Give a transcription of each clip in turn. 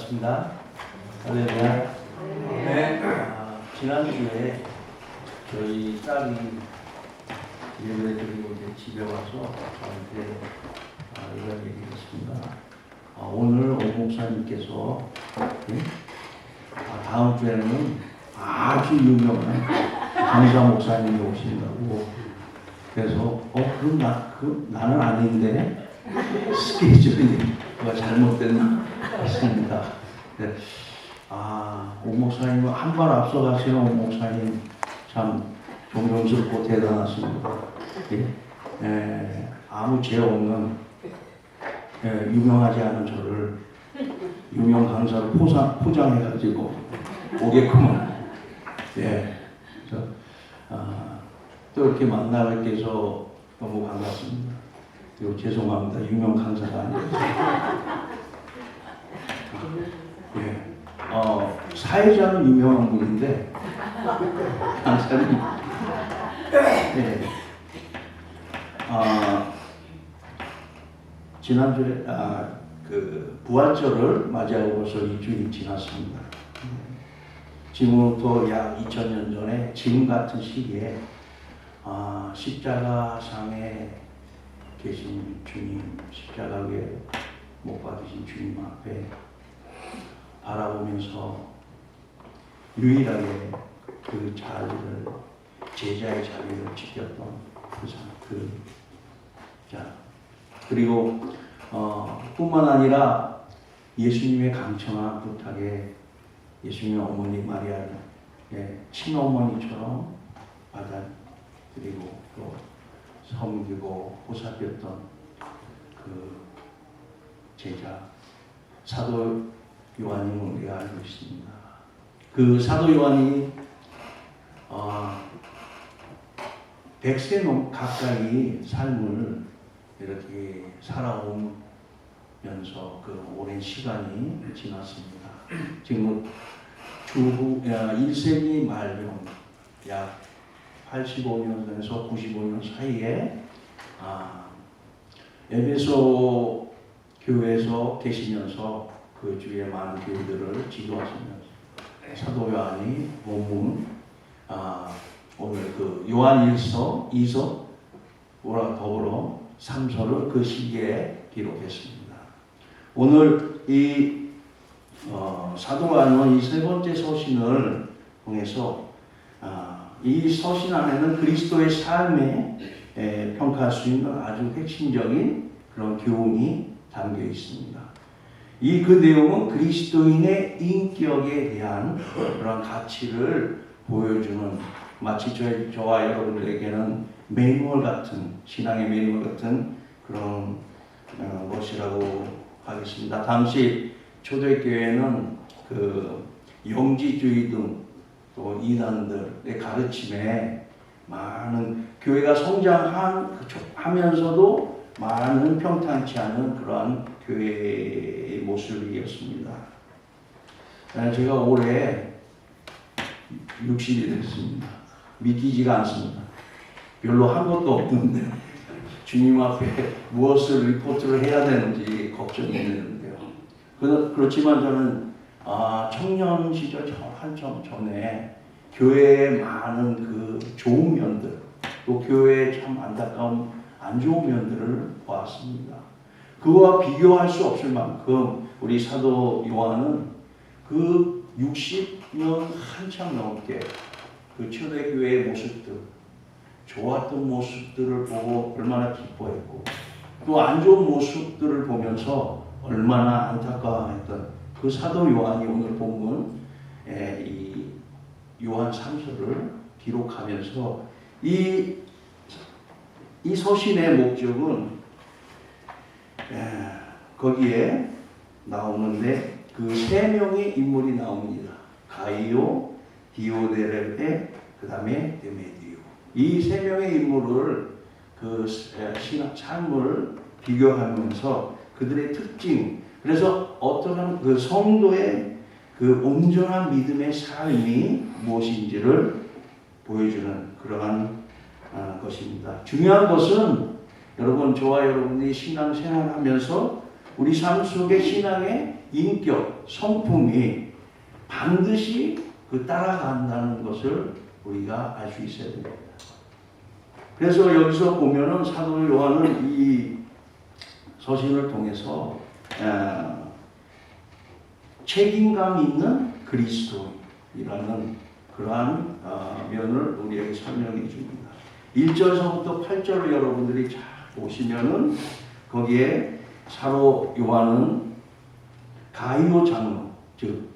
반갑습니다. 할렐루야. 네. 지난주에 저희 딸이 예배 드리고 이제 집에 와서 저한테 이런 얘기를 했습니다. 오늘 오 목사님께서 다음 주에는 아주 유명한 강사 목사님이 오신다고. 그래서 그럼 나는 아닌데 스케줄이 잘못됐나 했습니다. 네. 오 목사님은 한 발 앞서가시는 오 목사님 참 존경스럽고 대단하십니다. 아무 죄 없는 유명하지 않은 저를 유명 강사로 포장해가지고 오겠구만. 또 이렇게 만나뵙게 해서 너무 반갑습니다. 그리고 죄송합니다. 유명 강사가 아니에요. 사회자는 유명한 분인데 강사는 지난주에 그 부활절을 맞이하고 벌써 2주일 지났습니다. 지금부터 약 2000년 전에 지금 같은 시기에 십자가상에 계신 주님, 십자가 위에 못 박히신 주님 앞에 바라보면서 유일하게 그 자리를, 제자의 자리를 지켰던 그리고 뿐만 아니라 예수님의 강청한 부탁에 예수님의 어머니 마리아를 친어머니처럼 받아들이고 또 섬기고 보살폈던 그 제자 사도 요한님을 우리가 알고 있습니다. 그 사도 요한이 100세 가까이 삶을 이렇게 살아오면서 그 오랜 시간이 지났습니다. 지금 1세기 말경 약 85년에서 95년 사이에 에베소 교회에서 계시면서 그 주위에 많은 교회들을 지도하시면서 사도 요한이 본문 오늘 그 요한 1서, 2서, 더불어 3서를 그 시기에 기록했습니다. 오늘 이 사도 요한은 이 세 번째 서신을 통해서 이 서신 안에는 그리스도의 삶에 평가할 수 있는 아주 핵심적인 그런 교훈이 담겨 있습니다. 그 내용은 그리스도인의 인격에 대한 그런 가치를 보여주는, 마치 저와 여러분들에게는 매뉴얼 같은, 신앙의 매뉴얼 같은 그런 것이라고 하겠습니다. 당시 초대교회는 그 영지주의 등 또 이단들의 가르침에 많은 교회가 성장하면서도 많은 평탄치 않은 그러한 교회의 모습이었습니다. 제가 올해 60이 됐습니다. 믿기지가 않습니다. 별로 한 것도 없는데 주님 앞에 무엇을 리포트를 해야 되는지 걱정이 되는데요. 그렇지만 저는 청년 시절 한참 전에 교회의 많은 그 좋은 면들, 또 교회의 참 안타까운 안 좋은 면들을 보았습니다. 그와 비교할 수 없을 만큼 우리 사도 요한은 그 60년 한참 넘게 그 초대교회의 모습들, 좋았던 모습들을 보고 얼마나 기뻐했고, 또 안 좋은 모습들을 보면서 얼마나 안타까워했던 그 사도 요한이 오늘 본문 이 요한 3서를 기록하면서 이 서신의 목적은 거기에 나오는데 그 세 명의 인물이 나옵니다. 가이오, 디오데레페, 그 다음에 데메디오. 이 세 명의 인물을 그 삶을 비교하면서 그들의 특징, 그래서 어떠한 그 성도의 그 온전한 믿음의 삶이 무엇인지를 보여주는 그러한 것입니다. 중요한 것은 여러분, 저와 여러분이 신앙생활하면서 우리 삶 속의 신앙의 인격, 성품이 반드시 따라간다는 것을 우리가 알 수 있어야 됩니다. 그래서 여기서 보면은 사도 요한은 이 서신을 통해서 책임감 있는 그리스도인이라는 그러한 면을 우리에게 설명해 줍니다. 1절서부터 8절을 여러분들이 잘 보시면은 거기에 사도 요한은 가이오 장로, 즉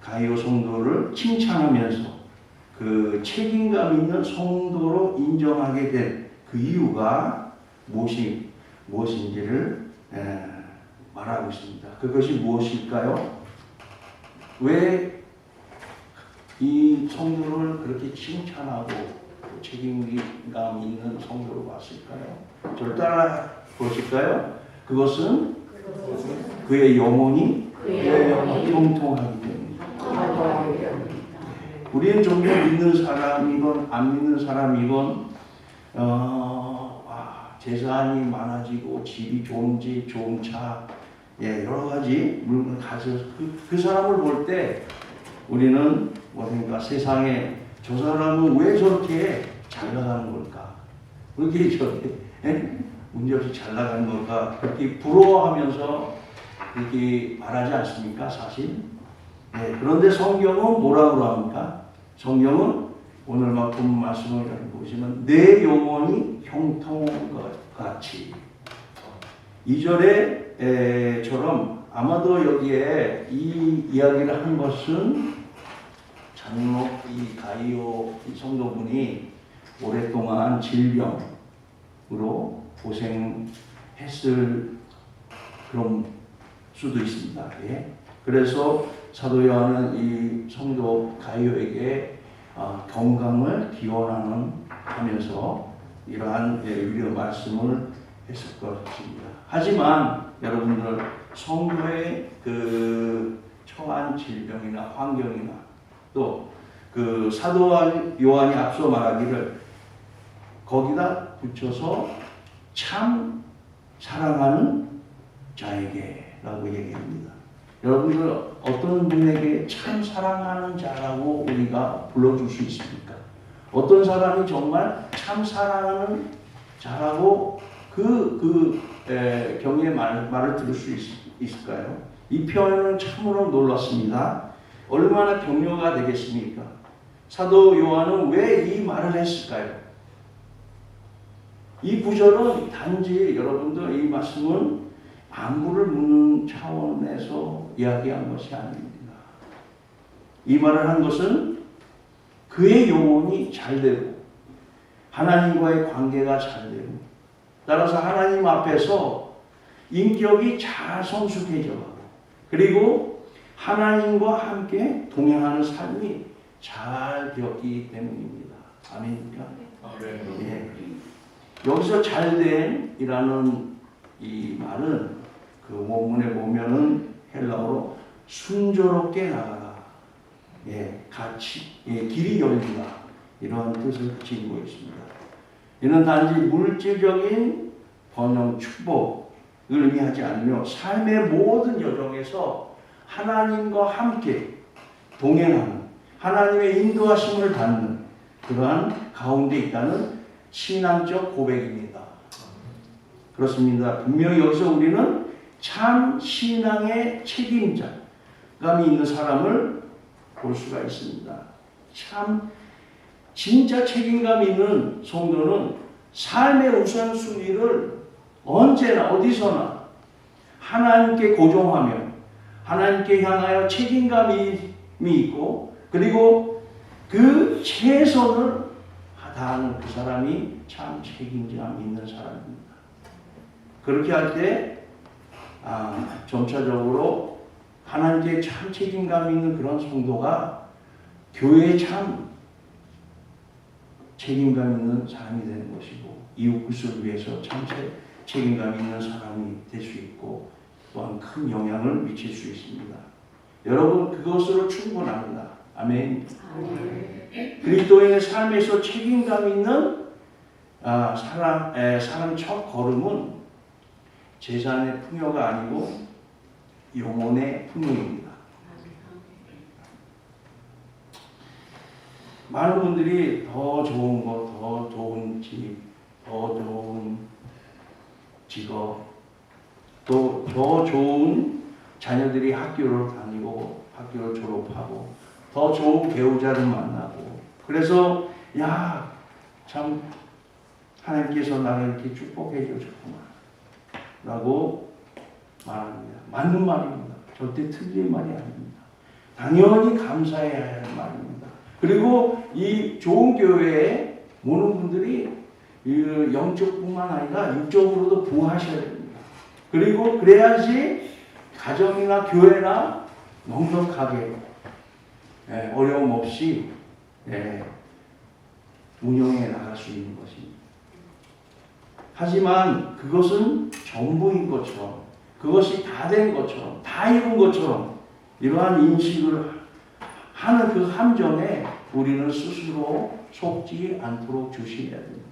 가이오 성도를 칭찬하면서 그 책임감 있는 성도로 인정하게 된 그 이유가 무엇인지를 말하고 있습니다. 그것이 무엇일까요? 왜 이 성도를 그렇게 칭찬하고 책임감 있는 성도로 봤을까요? 저를 따라 보실까요? 그것은 그의 영혼이 형통하기 때문입니다. 우리는 종종 믿는 사람이건 안 믿는 사람이건 재산이 많아지고 집이 좋은 집, 좋은 차, 여러 가지 물건을 가져서 그 사람을 볼 때 우리는 뭐든가 세상에 저 사람은 왜 저렇게 잘 나가는 걸까? 왜 이렇게 저렇게 문제없이 잘 나가는 걸까? 그렇게 부러워하면서 그렇게 말하지 않습니까? 사실. 그런데 성경은 뭐라고 합니까? 성경은 오늘만큼 말씀을 보시면 내 영혼이 형통한 것 같이 2절에처럼 아마도 여기에 이 이야기를 한 것은 장로 이 가이오 성도분이 오랫동안 질병으로 고생했을 그런 수도 있습니다. 그래서 사도 요한은 이 성도 가이오에게 건강을 기원하면서 이러한 위로 말씀을 했을 것입니다. 하지만 여러분들 성도의 그 처한 질병이나 환경이나 또 그 사도 요한이 앞서 말하기를 거기다 붙여서 참 사랑하는 자에게라고 얘기합니다. 여러분들 어떤 분에게 참 사랑하는 자라고 우리가 불러줄 수 있습니까? 어떤 사람이 정말 참 사랑하는 자라고 경의 말을 들을 수 있을까요? 이 표현은 참으로 놀랐습니다. 얼마나 격려가 되겠습니까? 사도 요한은 왜 이 말을 했을까요? 이 구절은 단지 여러분들 이 말씀은 안부를 묻는 차원에서 이야기한 것이 아닙니다. 이 말을 한 것은 그의 영혼이 잘되고 하나님과의 관계가 잘되고 따라서 하나님 앞에서 인격이 잘 성숙해져가고 그리고 하나님과 함께 동행하는 삶이 잘 되었기 때문입니다. 아멘입니까? 여기서 잘됨이라는 이 말은 그 원문에 보면은 헬라어로 순조롭게 나가라, 같이, 길이 열리라 이러한 뜻을 지니고 있습니다. 이는 단지 물질적인 번영 축복을 의미하지 않으며 삶의 모든 여정에서 하나님과 함께 동행하는 하나님의 인도하심을 받는 그러한 가운데 있다는 신앙적 고백입니다. 그렇습니다. 분명히 여기서 우리는 참 신앙의 책임감이 있는 사람을 볼 수가 있습니다. 참 진짜 책임감 있는 성도는 삶의 우선순위를 언제나 어디서나 하나님께 고정하며 하나님께 향하여 책임감이 있고 그리고 그 최선을 다하는 그 사람이 참 책임감 있는 사람입니다. 그렇게 할 때 점차적으로 하나님께 참 책임감 있는 그런 성도가 교회에 참 책임감 있는 사람이 되는 것이고 이웃 구슬을 위해서 참 책임감 있는 사람이 될 수 있고 또한 큰 영향을 미칠 수 있습니다. 여러분 그것으로 충분합니다. 아멘. 그리스도인의 삶에서 책임감 있는 사람 첫 걸음은 재산의 풍요가 아니고 영혼의 풍요입니다. 많은 분들이 더 좋은 것, 더 좋은 집, 더 좋은 직업, 또 더 좋은 자녀들이 학교를 다니고 학교를 졸업하고 더 좋은 배우자를 만나고, 그래서 야, 참 하나님께서 나를 이렇게 축복해 주셨구나 라고 말합니다. 맞는 말입니다. 절대 틀린 말이 아닙니다. 당연히 감사해야 할 말입니다. 그리고 이 좋은 교회에 모든 분들이 영적뿐만 아니라 육적으로도 부하셔야 됩니다. 그리고 그래야지 가정이나 교회나 넉넉하게 어려움 없이 운영해 나갈 수 있는 것입니다. 하지만 그것은 전부인 것처럼, 그것이 다 된 것처럼, 다 이룬 것처럼 이러한 인식을 하는 그 함정에 우리는 스스로 속지 않도록 조심해야 됩니다.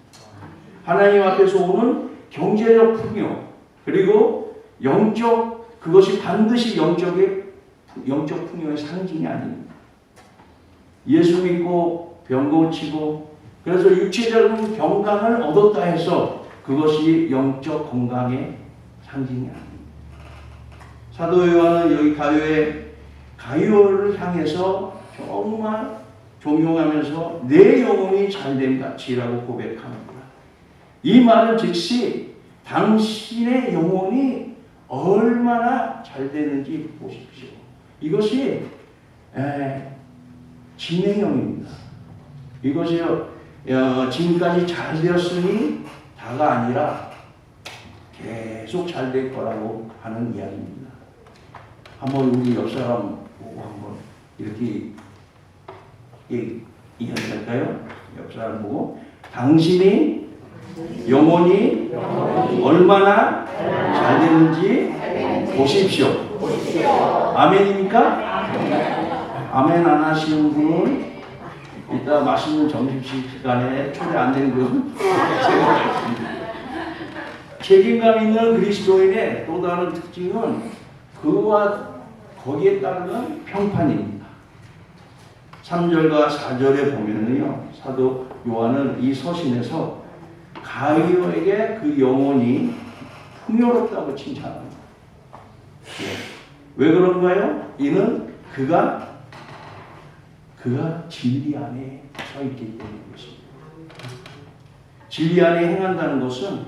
하나님 앞에서 오는 경제적 풍요, 그리고 영적, 그것이 반드시 영적 풍요의 상징이 아닙니다. 예수 믿고 병 고치고 그래서 육체적인 건강을 얻었다 해서 그것이 영적 건강의 상징이 아닙니다. 사도 요한은 여기 가요를 향해서 정말 존경하면서 내 영혼이 잘됨 같이라고 고백합니다. 이 말은 즉시 당신의 영혼이 얼마나 잘 되는지 보십시오. 이것이 진행형입니다. 이것이 지금까지 잘 되었으니 다가 아니라 계속 잘 될 거라고 하는 이야기입니다. 한번 우리 옆 사람 보고 한번 이렇게 이야기할까요? 옆 사람 보고 당신이 영혼이 얼마나 잘 되는지 보십시오. 아멘입니까? 아멘 안 하시는 분은 이따 맛있는 점심시간에 초대 안 되는 분 책임감 있는 그리스도인의 또 다른 특징은 그와 거기에 따르는 평판입니다. 3절과 4절에 보면은요, 사도 요한은 이 서신에서 가이오에게 그 영혼이 풍요롭다고 칭찬합니다. 왜 그런가요? 이는 그가 진리 안에 서 있기 때문입니다. 진리 안에 행한다는 것은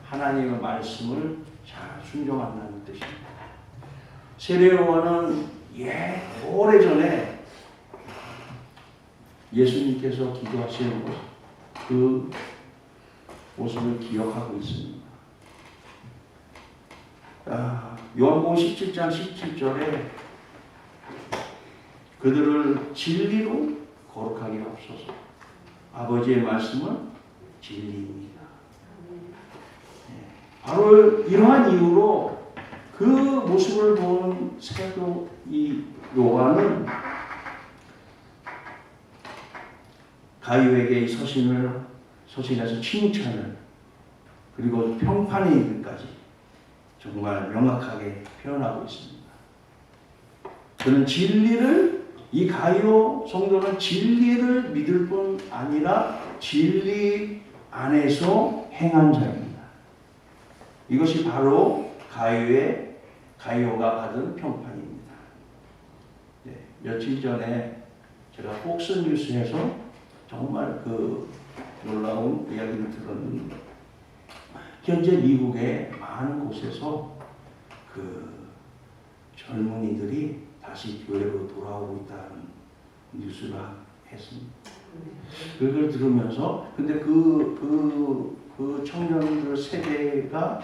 하나님의 말씀을 잘 순종한다는 뜻입니다. 세례요한은 오래전에 예수님께서 기도하시는 그 모습을 기억하고 있습니다. 요한복음 17장 17절에 그들을 진리로 거룩하게 하옵소서. 아버지의 말씀은 진리입니다. 바로 이러한 이유로 그 모습을 보는 사도 이 요한은 가이오에게 이 서신에서 칭찬을 그리고 평판의 일까지 정말 명확하게 표현하고 있습니다. 그는 진리를, 이 가이오 성도는 진리를 믿을 뿐 아니라 진리 안에서 행한 자입니다. 이것이 바로 가이오가 받은 평판입니다. 며칠 전에 제가 폭스뉴스에서 정말 그 놀라운 이야기를 들었는데, 현재 미국의 많은 곳에서 그 젊은이들이 다시 교회로 돌아오고 있다는 뉴스를 했습니다. 그걸 들으면서, 근데 그 청년들 세대가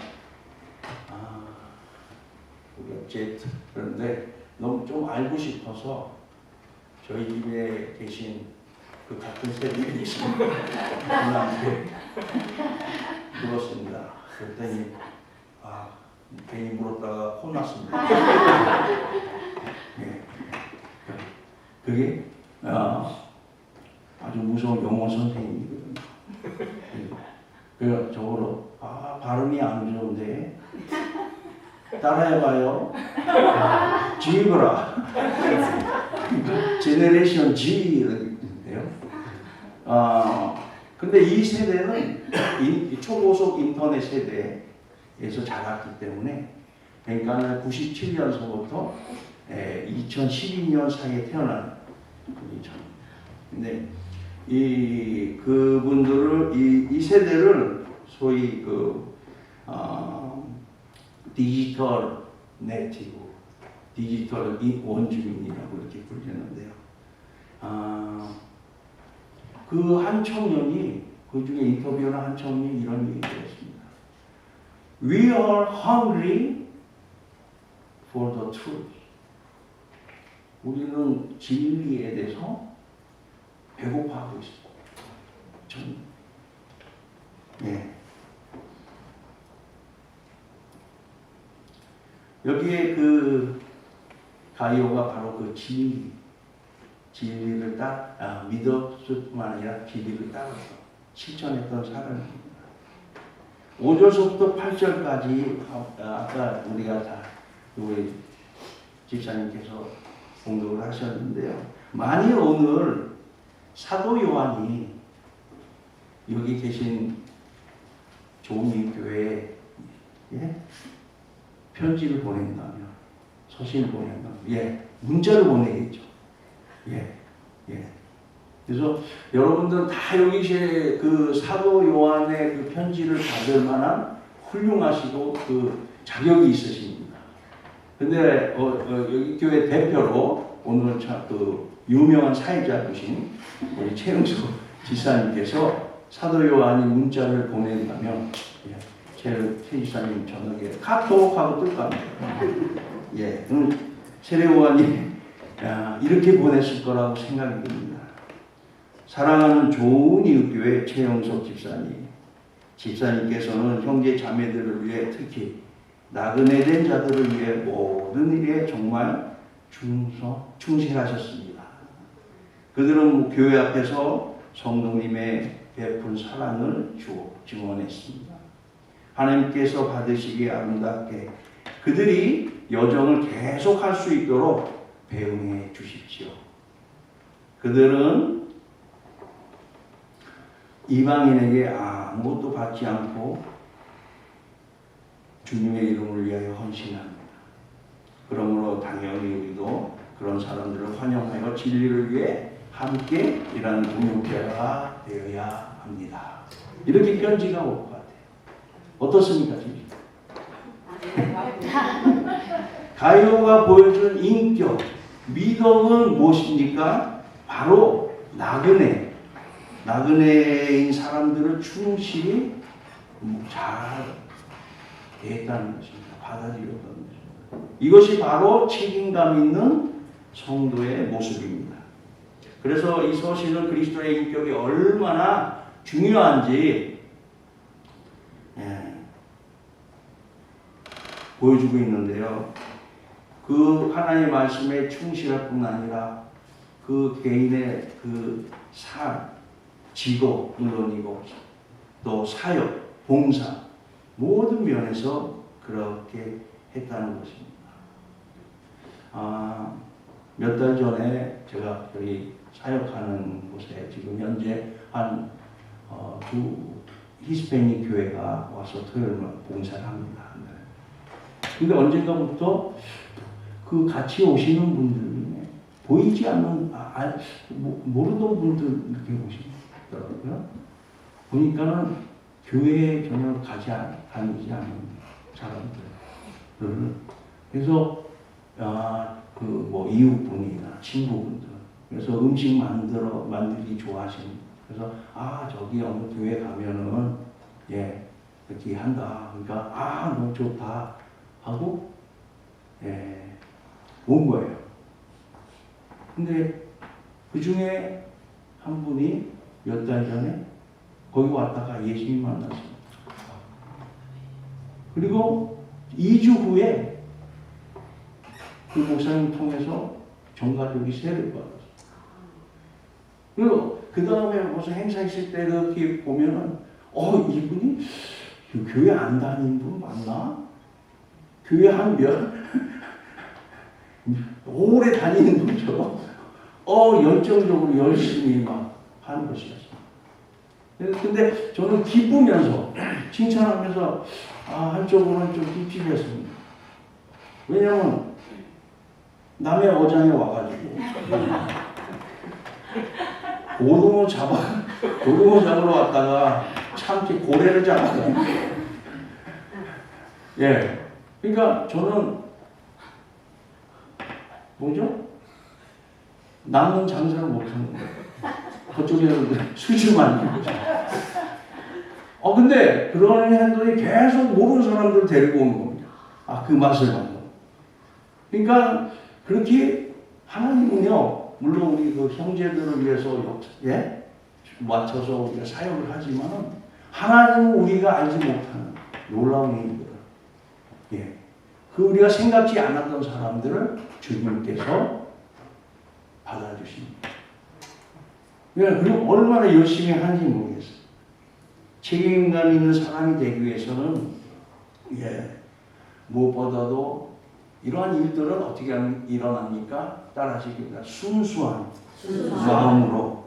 그런데 너무 좀 알고 싶어서 저희 집에 계신 그 같은 세대에 계신 분한테 물었습니다. 그랬더니 괜히 물었다가 혼났습니다. 그게 아주 무서운 영어 선생님이거든요. 그래서 저거로 발음이 안 좋은데 따라해봐요. G브라. 제네레이션 G 이런데요. 근데 이 세대는 초고속 인터넷 세대에서 자랐기 때문에, 그러니까 97년서부터 2012년 사이에 태어난 분이죠. 근데 그분들을 이 세대를 소위 디지털 네티브, 디지털 원주민이라고 이렇게 부르는데요. 그 한 청년이, 그 중에 인터뷰하는 한 청년이 이런 얘기를 했습니다. We are hungry for the truth. 우리는 진리에 대해서 배고파하고 있습니다. 예. 여기에 가이오가 바로 그 진리를 믿었을 뿐만 아니라 진리를 따라서 실천했던 사람입니다. 5절부터 8절까지 아까 우리가 다 우리 집사님께서 공독을 하셨는데요. 만일 오늘 사도 요한이 여기 계신 조미교회에 편지를 보낸다면, 서신을 보낸다면, 문자를 보내겠죠. 그래서 여러분들은 다 여기 그 사도 요한의 그 편지를 받을 만한 훌륭하시고 그 자격이 있으십니다. 근데 여기 교회 대표로 오늘 그 유명한 사회자이신 우리 최영수 지사님께서 사도 요한이 문자를 보낸다면, 최 지사님 저녁에 카톡하고 뜰 겁니다. 세례 요한이 이렇게 보냈을 거라고 생각이 듭니다. 사랑하는 좋은 이웃교회 최영석 집사님께서는 형제 자매들을 위해, 특히 나그네 된 자들을 위해 모든 일에 정말 충실하셨습니다. 그들은 교회 앞에서 성도님의 베푼 사랑을 증언했습니다. 하나님께서 받으시기에 아름답게 그들이 여정을 계속할 수 있도록 배웅해 주십시오. 그들은 이방인에게 아무것도 받지 않고 주님의 이름을 위하여 헌신합니다. 그러므로 당연히 우리도 그런 사람들을 환영하여 진리를 위해 함께 일하는 동역자가 되어야 합니다. 이렇게 편지가 올 것 같아요. 어떻습니까, 지금? 가이오가 보여준 인격, 미덕은 무엇입니까? 바로 나그네인 사람들을 충실히 잘 대했다는 것입니다. 받아들였다는 것입니다. 이것이 바로 책임감 있는 성도의 모습입니다. 그래서 이 서신은 그리스도의 인격이 얼마나 중요한지 보여주고 있는데요. 그 하나님의 말씀에 충실할 뿐 아니라 그 개인의 그 삶, 직업 물론이고 또 사역, 봉사 모든 면에서 그렇게 했다는 것입니다. 몇 달 전에 제가 여기 사역하는 곳에 지금 현재 두 히스패닉 교회가 와서 토요일만 봉사를 합니다. 근데 언젠가부터 그 같이 오시는 분들 중에 보이지 않는, 모르던 분들 이렇게 오시더라고요. 보니까는 교회에 전혀 다니지 않는 사람들. 그래서, 이웃분이나 친구분들. 그래서 음식 만들기 좋아하시는. 그래서, 저기 어느 교회 가면은, 이렇게 한다. 그러니까, 너무 좋다. 하고, 온 거예요. 근데 그 중에 한 분이 몇 달 전에 거기 왔다가 예수님 만났습니다. 그리고 2주 후에 그 목사님 통해서 정갈력이 세례를 받았어요. 그리고 그 다음에 무슨 행사 있을 때 이렇게 보면은, 이분이 교회 안 다니는 분 맞나? 교회 한 오래 다니는 거죠. 열정적으로 열심히 막 하는 것이었어요. 근데 저는 기쁘면서, 칭찬하면서, 한쪽으로는 좀 찝찝했습니다. 왜냐면, 남의 어장에 와가지고, 고등어 잡으러 왔다가, 참치 고래를 잡았다. 예. 그러니까 저는, 뭐죠? 남은 장사를 못하는 거예요. 그쪽에는 수주만 있는 거죠. 근데 그런 행동이 계속 모르는 사람들을 데리고 오는 겁니다. 그 맛을 받는. 그러니까 그렇게 하나님은요, 물론 우리 그 형제들을 위해서 맞춰서 우리가 사역을 하지만 하나님은 우리가 알지 못하는 놀라운 일들을, 그 우리가 생각지 않았던 사람들을 주님께서 받아주십니다. 그리고 얼마나 열심히 하는지 모르겠어요. 책임감 있는 사람이 되기 위해서는 무엇보다도 이러한 일들은 어떻게 일어납니까? 따라하시겠습니다. 순수한 마음으로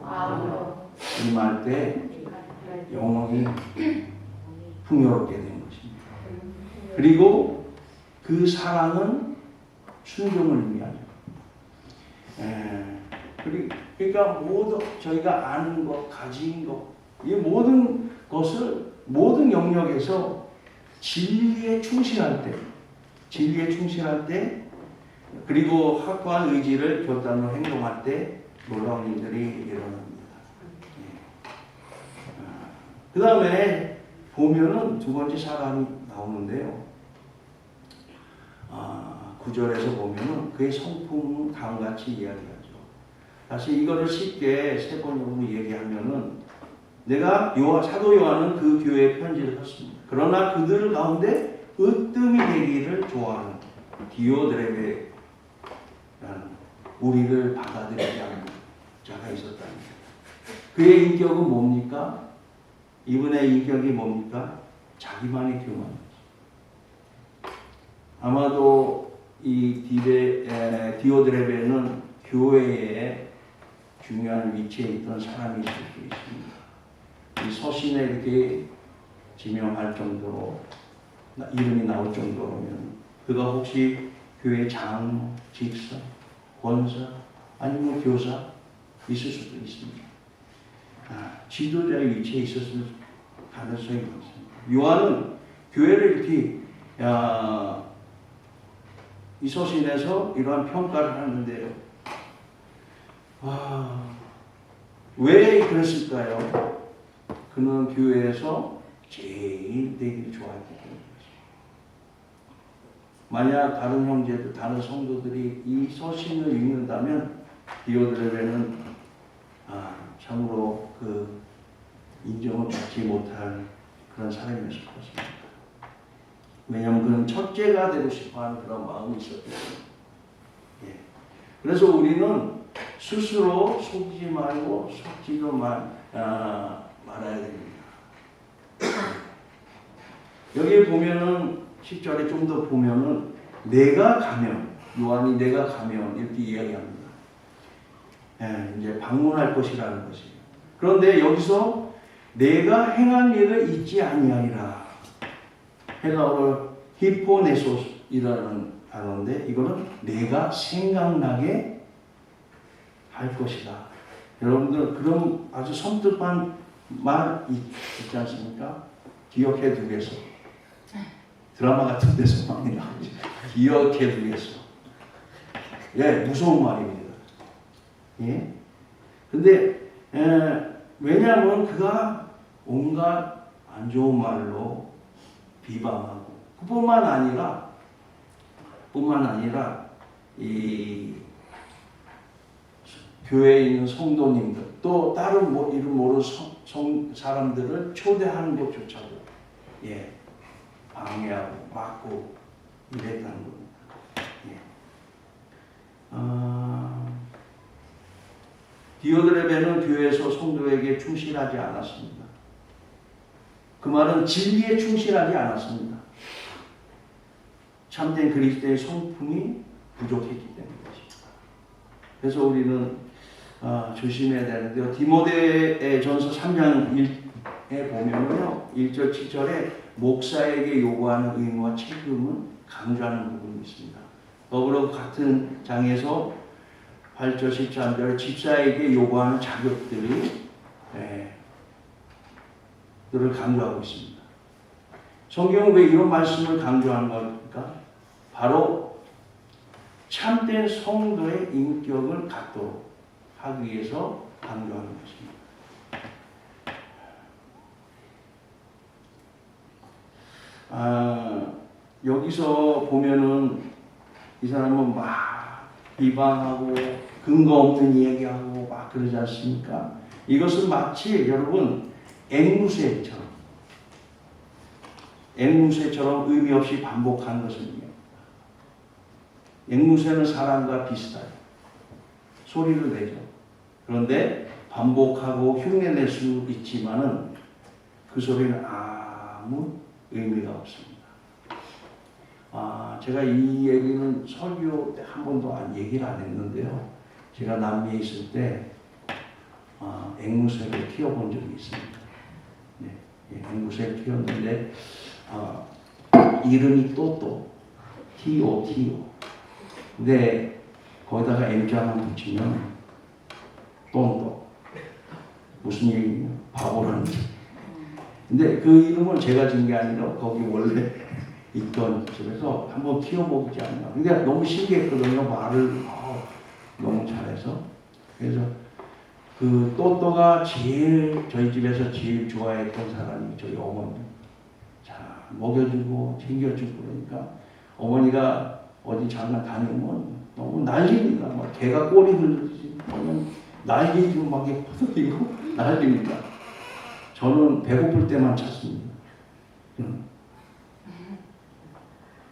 임할 때 영혼이 풍요롭게 되는 것입니다. 그리고 그 사랑은 순종을 의미하죠. 그러니까 저희가 아는 것, 가진 것, 이 모든 것을 모든 영역에서 진리에 충실할 때, 그리고 확고한 의지를 결단으로 행동할 때 놀라운 일들이 일어납니다. 그 다음에 보면은 두 번째 사람이 나오는데요. 9절에서 보면은 그의 성품은 다음과 같이 이야기하죠. 다시 이거를 쉽게 세 번역으로 얘기하면은 사도 요한은 그 교회에 편지를 썼습니다. 그러나 그들 가운데 으뜸이 되기를 좋아하는 디오드레베라는 우리를 받아들이지 않는 자가 있었답니다. 그의 인격은 뭡니까? 이분의 인격이 뭡니까? 자기만의 교만. 아마도 이 디오드레베는 교회에 중요한 위치에 있던 사람이 있을 수 있습니다. 이 서신에 이렇게 지명할 정도로 이름이 나올 정도로면 그가 혹시 교회 장로, 집사, 권사 아니면 교사 있을 수도 있습니다. 지도자의 위치에 있었을 가능성이 많습니다. 요한은 교회를 이렇게 이 서신에서 이러한 평가를 하는데요. 왜 그랬을까요? 그는 교회에서 제일 되기를 좋아했기 때문이죠. 만약 다른 형제들, 다른 성도들이 이 서신을 읽는다면 디오드레베는 참으로 그 인정을 받지 못할 그런 사람이었을 것입니다. 왜냐하면 그는 첫째가 되고 싶어하는 그런 마음이 있었기 때문에. 그래서 우리는 스스로 속지 말고 속지도 말아야 됩니다. 여기 보면은 10절에 좀 더 보면은 내가 가면, 요한이 내가 가면 이렇게 이야기합니다. 이제 방문할 것이라는 것이에요. 그런데 여기서 내가 행한 일을 잊지 아니하리라. 헬라어로 히포네소스이라는 단어인데 이거는 내가 생각나게 할 것이다. 여러분들 그런 아주 섬뜩한 말 있지 않습니까? 기억해 두겠어. 드라마 같은 데서 많이 나오지. 기억해 두겠어. 무서운 말입니다. 근데 왜냐하면 그가 온갖 안 좋은 말로 비방하고 뿐만 아니라 이 교회에 있는 성도님들 또 다른 이름 모르는 사람들을 초대하는 것조차도 방해하고 막고 이랬다는 겁니다. 디오드레베는 교회에서 성도에게 충실하지 않았습니다. 그 말은 진리에 충실하지 않았습니다. 참된 그리스도의 성품이 부족했기 때문이죠. 그래서 우리는 조심해야 되는데요. 디모데 전서 3장 1에 보면요. 1절 7절에 목사에게 요구하는 의무와 책임은 강조하는 부분이 있습니다. 더불어 같은 장에서 8절 13절 집사에게 요구하는 자격들을 강조하고 있습니다. 성경은 왜 이런 말씀을 강조하는 겁니까? 바로 참된 성도의 인격을 갖도록 하기 위해서 강조하는 것입니다. 여기서 보면은 이 사람은 막 비방하고 근거 없는 얘기하고 막 그러지 않습니까? 이것은 마치 여러분 앵무새처럼 의미 없이 반복하는 것입니다. 앵무새는 사람과 비슷해요. 소리를 내죠. 그런데 반복하고 흉내낼 수 있지만은 그 소리는 아무 의미가 없습니다. 제가 이 얘기는 설교 때 한 번도 얘기를 안 했는데요. 제가 남미에 있을 때 앵무새를 키워본 적이 있습니다. 네, 앵무새를 키웠는데 이름이 또또 T.O. 근데 거기다가 M자만 붙이면 똥똥 무슨 얘기냐 바보라는 거. 근데 그 이름을 제가 진 게 아니라 거기 원래 있던 집에서 한번 키워보지 않나. 근데 너무 신기했거든요. 말을 너무 잘해서. 그래서 그 또또가 저희 집에서 제일 좋아했던 사람이 저희 어머니. 자, 먹여주고 챙겨주고 그러니까 어머니가 어디 잠깐 다니면 너무 난립니다. 막 개가 꼬리 들듯이 날개도 막 퍼뜨리고 난립니다. 저는 배고플 때만 찾습니다.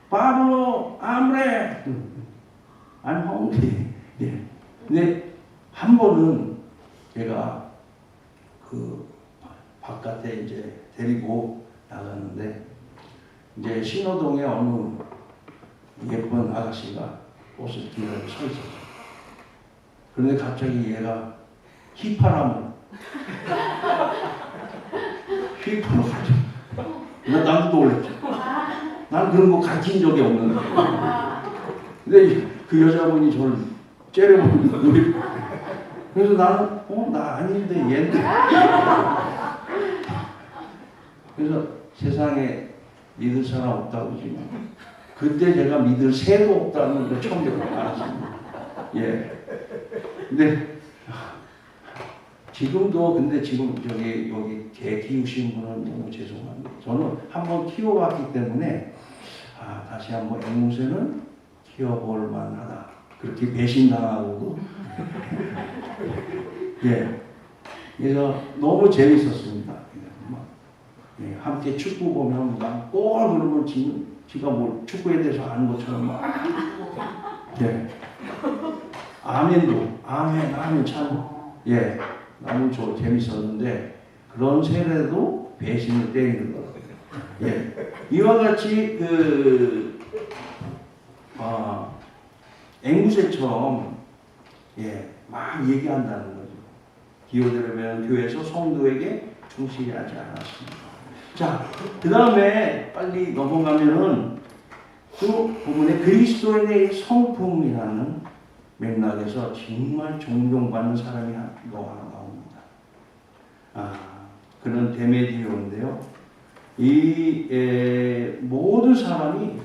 Pablo, hambre. I'm hungry. 예. 근데 한 번은 제가 그 바깥에 이제 데리고 나갔는데 이제 신호동에 어느 예쁜 아가씨가 옷을 기다리고 서 있었어요. 그런데 갑자기 얘가 휘파람을 가지고 나도 놀랐죠. 난 그런 거 가진 적이 없는데. 근데 그 여자분이 저를 째려보는 거예요. 그래서 나는 나 아닌데 얘인데. 그래서 세상에 믿을 사람 없다고 지만 그때 제가 믿을 새도 없다는 걸 처음 알았습니다. 예. 근데 지금도 근데 지금 여기 개 키우신 분은 너무 죄송합니다. 저는 한번 키워봤기 때문에 다시 한번 앵무새는 키워볼 만하다. 그렇게 배신당하고도 예. 그래서 너무 재밌었습니다. 예. 함께 축구 보면 막 골 그러면 지가 뭐 축구에 대해서 아는 것처럼 막 예. 아멘 참 예. 너무 재밌었는데 그런 세례도 배신을 때리는 거라고요. 예. 이와 같이 앵무새처럼 막 얘기한다는 거죠. 디오드레베는 교회에서 성도에게 충실하지 않았습니다. 자, 그 다음에 빨리 넘어가면은 또 부분에 그리스도인의 성품이라는 맥락에서 정말 존경받는 사람이 하나 나옵니다. 그는 데메디오인데요. 모든 사람이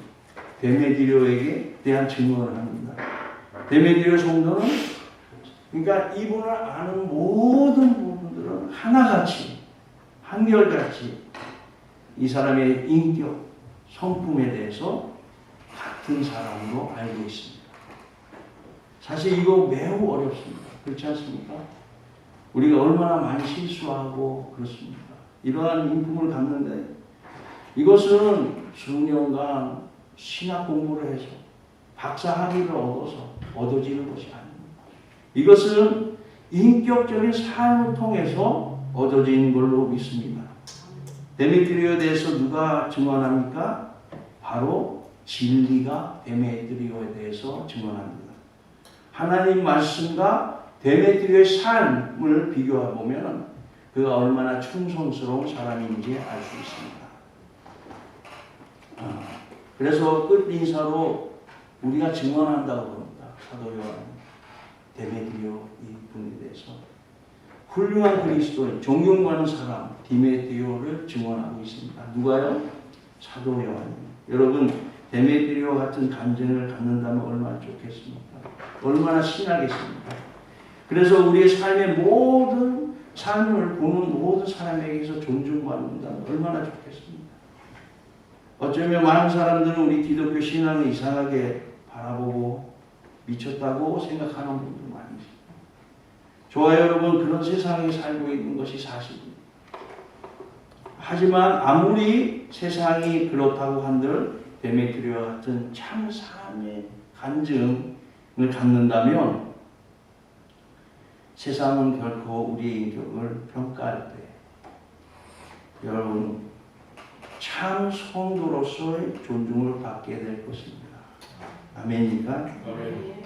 데메디오에게 대한 증언을 합니다. 데메디오 성도는 그러니까 이분을 아는 모든 부분들은 하나같이 한결같이 이 사람의 인격, 성품에 대해서 같은 사람으로 알고 있습니다. 사실 이거 매우 어렵습니다. 그렇지 않습니까? 우리가 얼마나 많이 실수하고 그렇습니까? 이러한 인품을 갖는데 이것은 수년간 신학 공부를 해서 박사 학위를 얻어서 얻어지는 것이 아닙니다. 이것은 인격적인 삶을 통해서 얻어진 걸로 믿습니다. 데메트리오에 대해서 누가 증언합니까? 바로 진리가 데메트리오에 대해서 증언합니다. 하나님 말씀과 데메트리오의 삶을 비교해 보면 그가 얼마나 충성스러운 사람인지 알 수 있습니다. 그래서 끝 인사로 우리가 증언한다고 합니다. 사도 요한 데메트리오 이분에 대해서 훌륭한 그리스도인, 존경받는 사람 디메트리오를 증언하고 있습니다. 누가요? 사도 요한입니다. 여러분 데메트리오 같은 간증을 갖는다면 얼마나 좋겠습니까? 얼마나 신나겠습니까? 그래서 우리의 삶의 모든 삶을 보는 모든 사람에게서 존중받는다면 얼마나 좋겠습니까? 어쩌면 많은 사람들은 우리 기독교 신앙을 이상하게 바라보고 미쳤다고 생각하는 분들 많이 있습니다. 좋아요 여러분, 그런 세상에 살고 있는 것이 사실입니다. 하지만 아무리 세상이 그렇다고 한들 데메트리오와 같은 참 사람의 간증을 갖는다면 세상은 결코 우리의 인격을 평가할 때 여러분 참 성도로서의 존중을 받게 될 것입니다. 아멘입니까? 아멘.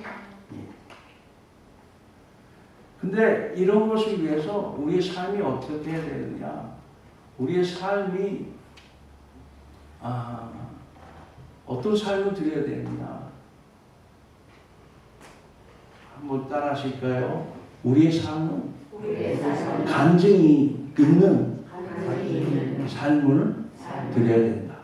근데 이런 것을 위해서 우리의 삶이 어떻게 해야 되느냐? 우리의 삶이 어떤 삶을 드려야 되느냐? 한번 따라 하실까요? 우리의 삶은 간증이 있는 삶을 드려야 된다.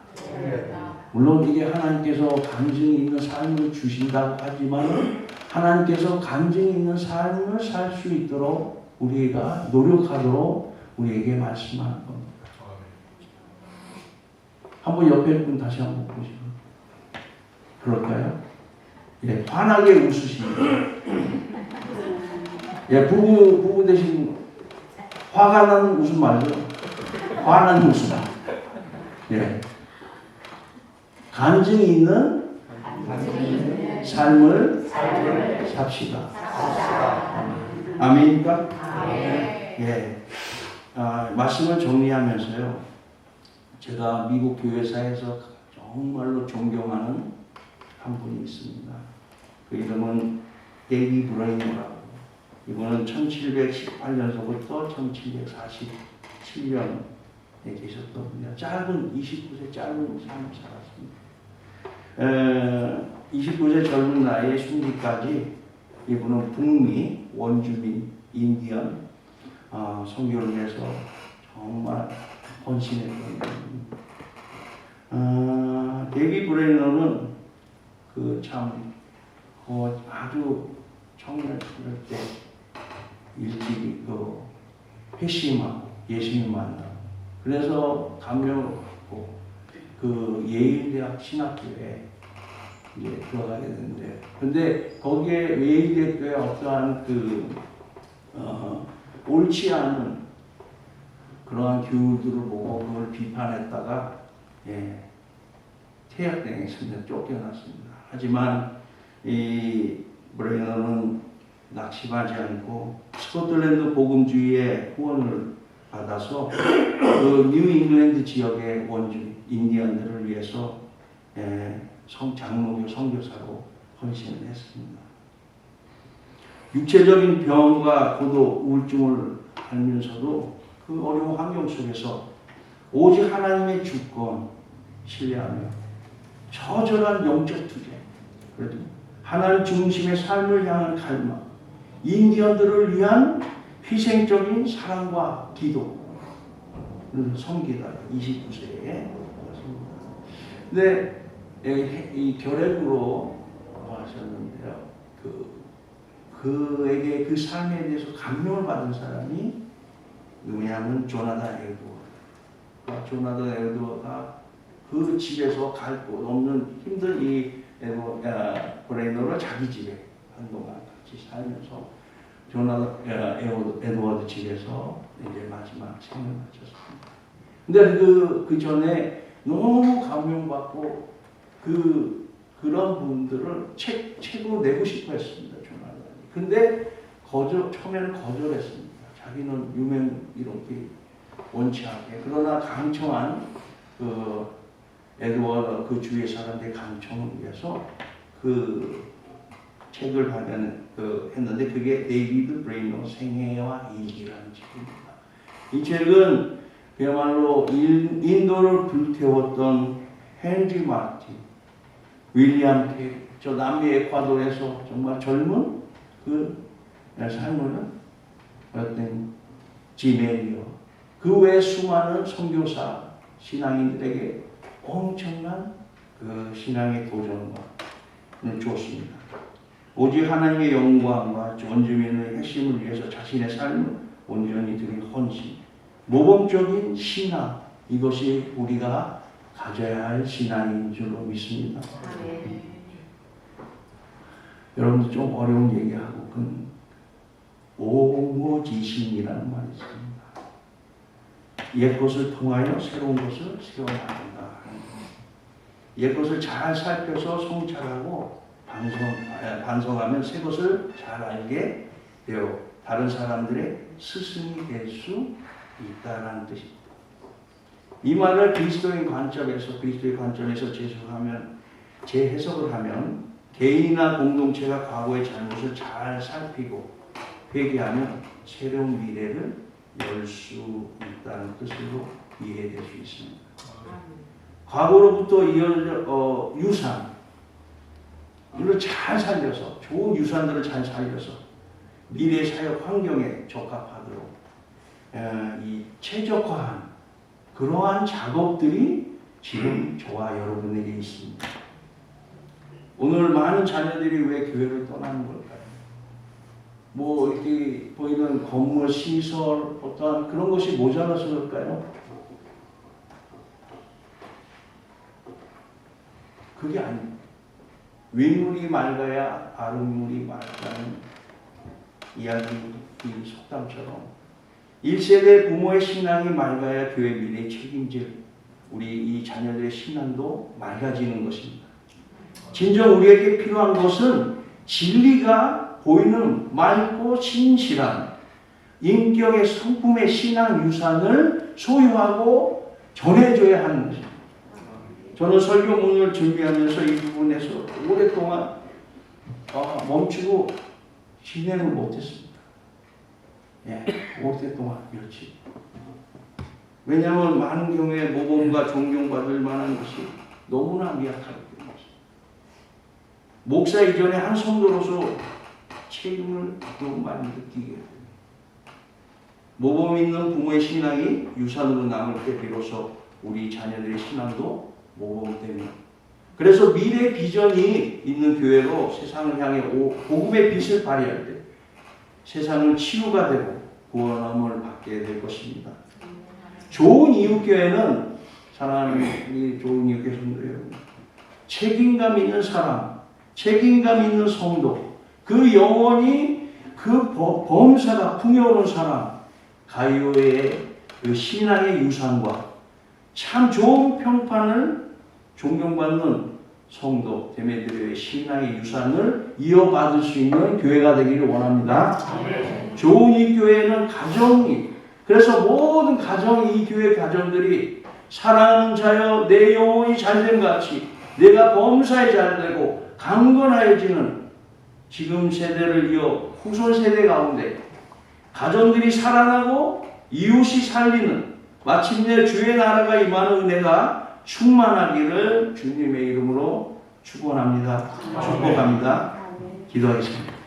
물론 이게 하나님께서 간증이 있는 삶을 주신다고 하지만 하나님께서 간증이 있는 삶을 살 수 있도록 우리가 노력하도록 우리에게 말씀하는 겁니다. 한번 옆에 분 다시 한번 보시죠. 그럴까요? 예, 환하게 웃으십니다. 예, 부부 대신 화가 나는 웃음 말고 화나는 웃음. 예, 간증이 있는 삶을 삽시다. 아멘입니까? 예. 말씀을 정리하면서요. 제가 미국 교회사에서 정말로 존경하는 한 분이 있습니다. 그 이름은 데이비 브레이너라고. 이분은 1718년서부터 1747년에 계셨던 분이야. 짧은 29세 짧은 삶을 살았습니다. 29세 젊은 나이에 순기까지 이분은 북미 원주민 인디언 선교를 위해서 정말 헌신했던 분입니다. 데이비 브레이너는 그 참 아주 청년 때 일찍 그 회심하고 예수님 만나고 그래서 감명받고 그 예일대학 신학교에 이제 들어가게 되는데 근데 거기에 예일대학교에 어떠한 옳지 않은 그러한 교우들을 보고 그걸 비판했다가 퇴학당했습니다. 쫓겨났습니다. 하지만 이 브레이너는 낙심하지 않고 스코틀랜드 복음주의의 후원을 받아서 그 뉴 잉글랜드 지역의 원주민 인디언들을 위해서 장로교 선교사로 헌신을 했습니다. 육체적인 병과 고도 우울증을 앓면서도 그 어려운 환경 속에서 오직 하나님의 주권 신뢰하며 처절한 영적 투쟁, 그래도 하나님 중심의 삶을 향한 갈망, 인디언들을 위한 희생적인 사랑과 기도를 섬기다 29세에 근데 이 결핵으로 하셨는데요. 그에게 그 삶에 대해서 감명을 받은 사람이 누구냐면 조나단 에드워드. 조나단 에드워드가 그 집에서 갈 곳 없는 힘든 이 브레이너를 자기 집에 한동안 같이 살면서 조나단 에드워드 집에서 이제 마지막 생을 마쳤습니다. 근데 그 전에 너무 감명받고 그런 분들을 책으로 내고 싶어 했습니다. 조나단이. 근데 처음에는 거절했습니다. 자기는 유명 이렇게 원치 않게. 그러나 강청한 에드워드 그 주위의 사람들의 강청을 위해서 그 책을 했는데 그게 데이비드 브레이너 생애와 일기라는 책입니다. 이 책은 그야말로 인도를 불태웠던 헨리 마틴, 윌리엄 케리, 저 남미 에콰도르에서 정말 젊은 그 삶을 어떤 지메리어, 그 외 수많은 선교사 신앙인들에게 엄청난 그 신앙의 도전을 주었습니다. 오직 하나님의 영광과 원주민의 핵심을 위해서 자신의 삶을 온전히 드린 헌신, 모범적인 신앙, 이것이 우리가 가져야 할 신앙인 줄로 믿습니다. 여러분들 좀 어려운 얘기하고 오모지신이라는 말이 있습니다. 옛 것을 통하여 새로운 것을 세워나간다. 옛 것을 잘 살펴서 성찰하고 반성하면 새 것을 잘 알게 되어 다른 사람들의 스승이 될 수 있다는 뜻입니다. 이 말을 그리스도의 관점에서 재해석을 하면 개인이나 공동체가 과거의 잘못을 잘 살피고 회개하면 새로운 미래를 열 수 있다는 뜻으로 이해될 수 있습니다. 과거로부터 이어져 유산, 이걸 잘 살려서 좋은 유산들을 잘 살려서 미래 사역 환경에 적합하도록 이 최적화한 그러한 작업들이 지금 저와 여러분에게 있습니다. 오늘 많은 자녀들이 왜 교회를 떠나는 걸까요? 뭐 이렇게 보이는 건물, 시설, 어떠한 그런 것이 모자라서 그럴까요? 그게 아닙니다. 윗물이 맑아야 아랫물이 맑다는 이야기, 이 속담처럼 1세대 부모의 신앙이 맑아야 교회 미래에 책임질 우리 이 자녀들의 신앙도 맑아지는 것입니다. 진정 우리에게 필요한 것은 진리가 보이는 맑고 진실한 인격의 성품의 신앙 유산을 소유하고 전해줘야 하는 것입니다. 저는 설교문을 준비하면서 이 부분에서 오랫동안 멈추고 진행을 못했습니다. 오랫동안 며칠. 왜냐하면 많은 경우에 모범과 존경받을 만한 것이 너무나 미약하기 때문입니다. 목사 이전에 한 성도로서 책임을 너무 많이 느끼게 됩니다. 모범 있는 부모의 신앙이 유산으로 남을 때 비로소 우리 자녀들의 신앙도 모범됩니다. 그래서 미래 비전이 있는 교회로 세상을 향해 복음의 빛을 발휘할 때 세상은 치유가 되고 구원함을 받게 될 것입니다. 좋은 이웃교회는 사랑하는 우리 좋은 이웃교회 성도 여러분, 책임감 있는 사람, 책임감 있는 성도, 그 영혼이 그 범사가 풍요로운 사람, 가요의 그 신앙의 유산과 참 좋은 평판을 존경받는 성도, 대매들의 신앙의 유산을 이어받을 수 있는 교회가 되기를 원합니다. 좋은 이 교회는 가정이, 그래서 모든 가정, 이 교회 가정들이 사랑하는 자여 내 영혼이 잘된 같이 내가 범사에 잘되고 강건하여지는 지금 세대를 이어 후손 세대 가운데 가정들이 살아나고 이웃이 살리는 마침내 주의 나라가 임하는 은혜가 충만하기를 주님의 이름으로 축원합니다. 축복합니다. 기도하겠습니다.